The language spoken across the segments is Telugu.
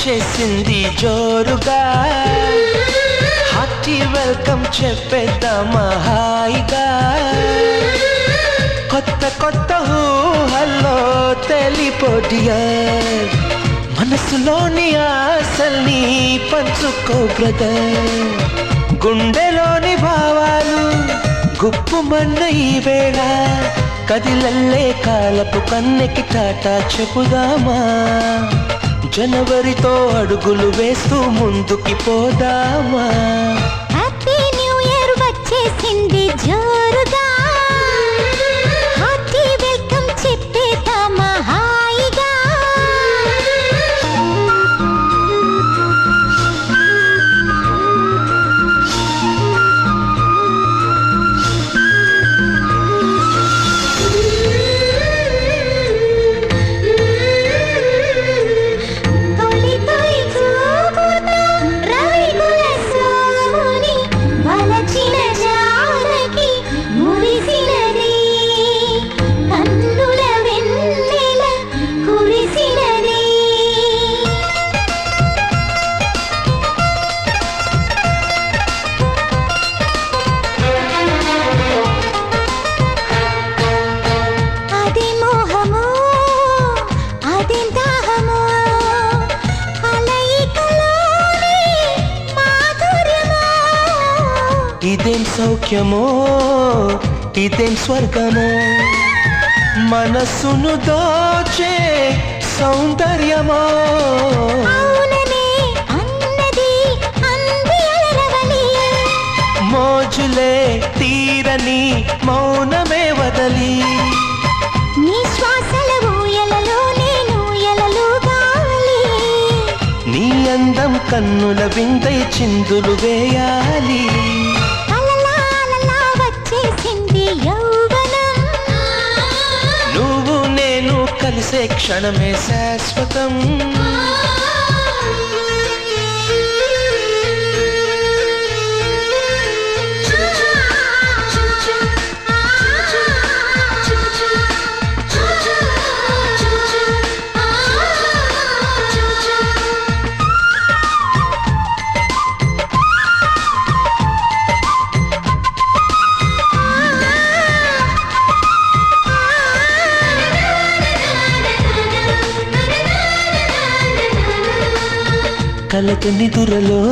వచ్చేసింది జోరుగా, హార్టీ వెల్కమ్ చెప్పేద్దామా హాయిగా. కొత్త కొత్త ఊహల్లో తెలిపోడియర్, మనసులోని ఆశల్ని పంచుకో బ్రదర్. గుండెలోని భావాలు గుప్పుమన్న ఈ వేళ, కదిలల్లే కాలపు కన్నెకి టాటా చెప్పుదామా. జనవరితో అడుగులు వేస్తూ ముందుకి పోదామా. హ్యాపీ న్యూ ఇయర్ వచ్చేసింది జోరుగా, హార్టీ వెల్కమ్ చెప్పేద్దామా హాయిగా. ఇదేం సౌఖ్యమో ఇదేం స్వర్గమో, మనసును దోచే సౌందర్యమో. మోజులే తీరని మౌనమే వదలి, నీ శ్వాసల ఊయలలో నేను ఎలలుగాలి. నీ అందం కన్నుల విందై చిందులు వేయాలి. నువ్వు నేను కలిసే క్షణమే శాశ్వతం. కలత నిదురలో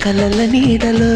కలల నీడలో